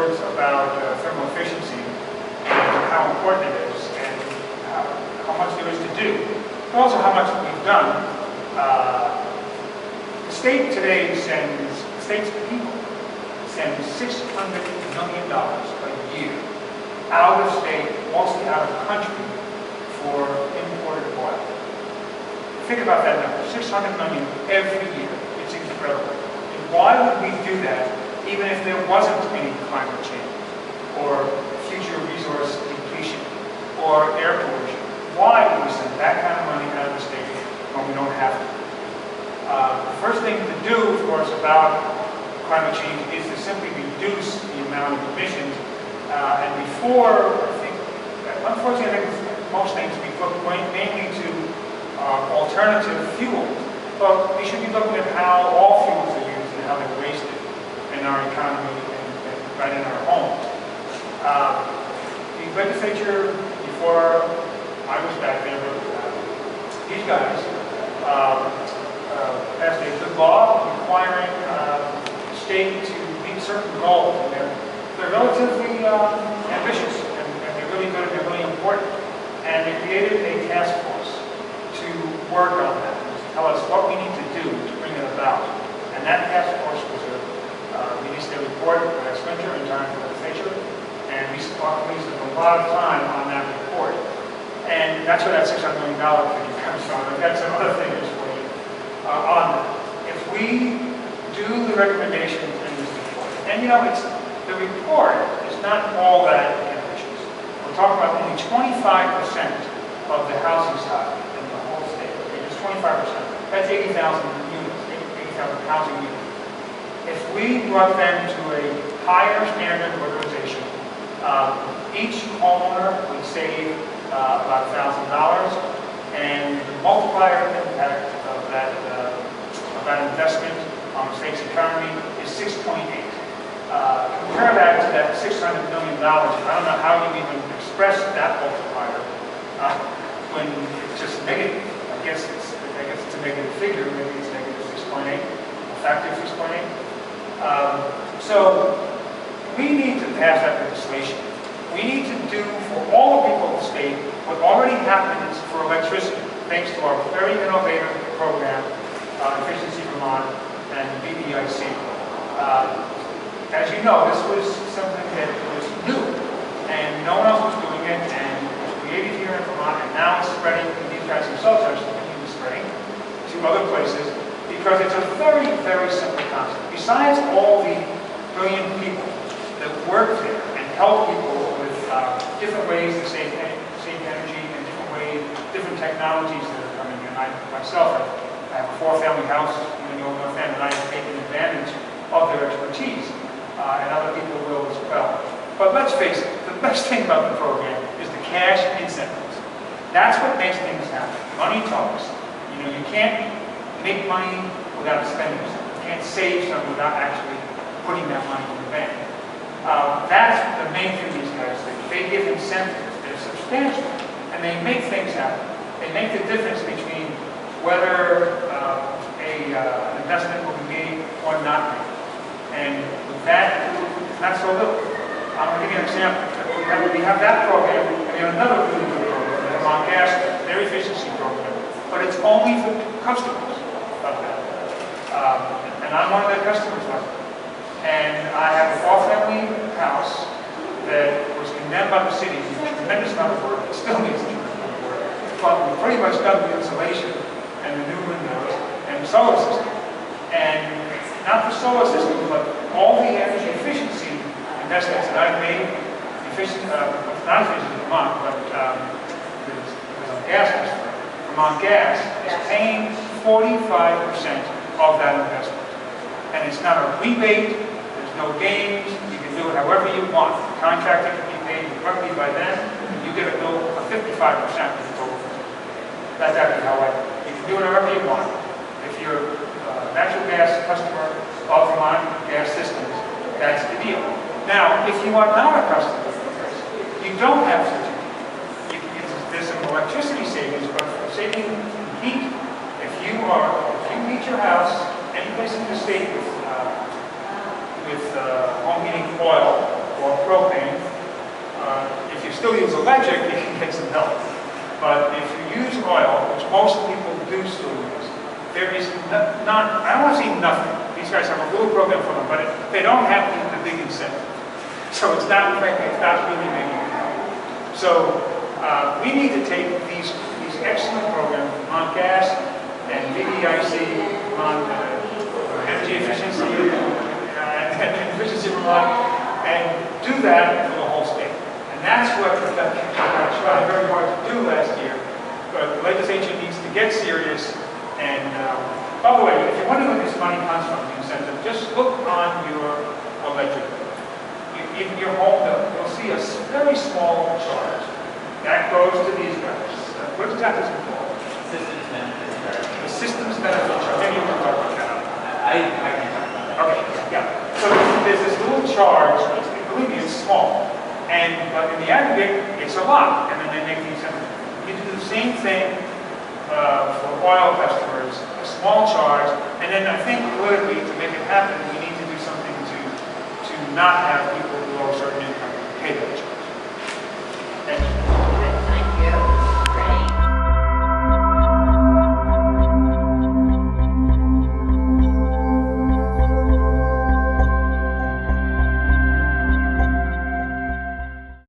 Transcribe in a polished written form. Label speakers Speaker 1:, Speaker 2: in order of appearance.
Speaker 1: words about thermal efficiency and how important it is and how much there is to do, but also how much we've done. The state today sends, the state's people send $600 million a year out of state, mostly out of country, for imported oil. Think about that number, $600 million every year. It's incredible. And why would we do that even if there wasn't any climate change or future resource depletion or air pollution? Why would we send that kind of money out of the state when we don't have to? The first thing to do, of course, about climate change is to simply reduce the amount of emissions. And before, I think, unfortunately, I think most things we look mainly to alternative fuels, but we should be looking at how all fuels are used and how they're wasted in our economy and right in our homes. The legislature, before I was back there, these guys passed a good law requiring the state to meet certain goals, and they're relatively ambitious, and they're really good, and they're really important. And they created a task force to work on that, to tell us what we need to do to bring it about. And that task force was released a report last winter in time for the legislature, and we spent a lot of time on that report. And that's where that $600 million figure comes from. I've got some other figures for you on that. If we do the recommendations in this report, and you know, the report is not all that ambitious. We're talking about only 25% of the housing stock in the whole state. Okay, just 25%. That's 80,000 units, 80,000 housing units. If we brought them to a higher standard of organization, each homeowner would save about $1,000, and the multiplier impact of that investment on the state's economy is 6.8. Compare that to that $600 million. I don't know how you even express that multiplier when it's just negative. I guess it's a negative figure. Maybe it's negative 6.8, a factor of 6.8. So we need to pass that legislation. We need to do for all the people of the state what already happens for electricity, thanks to our very innovative program, Efficiency Vermont and BBIC. As you know, this was something that was new, and no one else was doing it, and it was created here in Vermont, and now it's spreading, and these guys themselves are spreading to other places, because it's a very, very simple concept. Besides all the brilliant people that work there and help people with different ways to save energy and different technologies that are coming in. I myself, I have a 4-family house in the Old North End, and I have taken advantage of their expertise, and other people will as well. But let's face it, the best thing about the program is the cash incentives. That's what makes things happen. Money talks. You know, you can't make money without spending some. You can't save some without actually putting that money in the bank. That's the main thing these guys do. They give incentives. They're substantial, and they make things happen. They make the difference between whether an investment will be made or not made. And with that, it's not so little. I'm going to give you an example. We have that program, and we have another really good program, the Vermont Gas, their efficiency program, but it's only for customers of that. And I'm one of their customers of it. And I have a 4-family house that was condemned by the city to a tremendous amount of work. It still needs a tremendous amount of work. But we've pretty much done the insulation and the new windows and the solar system. And not the solar system, but all the energy efficiency investments that I've made, not efficient Vermont, but because I'm a gas customer, Vermont Gas is paying 45% of that investment. And it's not a rebate, there's no games, you can do it however you want. The contractor can be paid directly by them, and you get a bill of 55% of the total. That's actually how you can do it however you want. If you're a natural gas customer of Vermont Gas Systems, that's the deal. Now, if you are not a customer, you don't have such a deal. There's some electricity savings, but for saving heat, if you heat your house any place in the state with home heating oil or propane. If you still use electric, you can get some help. But if you use oil, which most people do still use, there is not, I don't want to say nothing. These guys have a little program for them, but they don't have the big incentive. So it's not really making it help. So we need to take these excellent programs, Vermont Gas and VDIC, Vermont Energy Efficiency, and Efficiency Vermont, and do that for the whole state. And that's what I tried very hard to do last year. But the legislature needs to get serious. And by the way, if you wonder where this money comes from, the incentive, just look on your electric bill. In your home bill, you'll see a very small charge. That goes to these guys. What is that called?
Speaker 2: Systems benefit charge.
Speaker 1: The systems benefit charge. Maybe you can talk about that.
Speaker 2: I can talk about that.
Speaker 1: Okay, yeah. So there's this little charge, believe me, it's small. But in the aggregate, it's a lot. And then they make the incentive. You do the same thing for oil customers, a small charge. And then I think politically, to make it happen, we need to do something to not have people below a certain income pay that charge.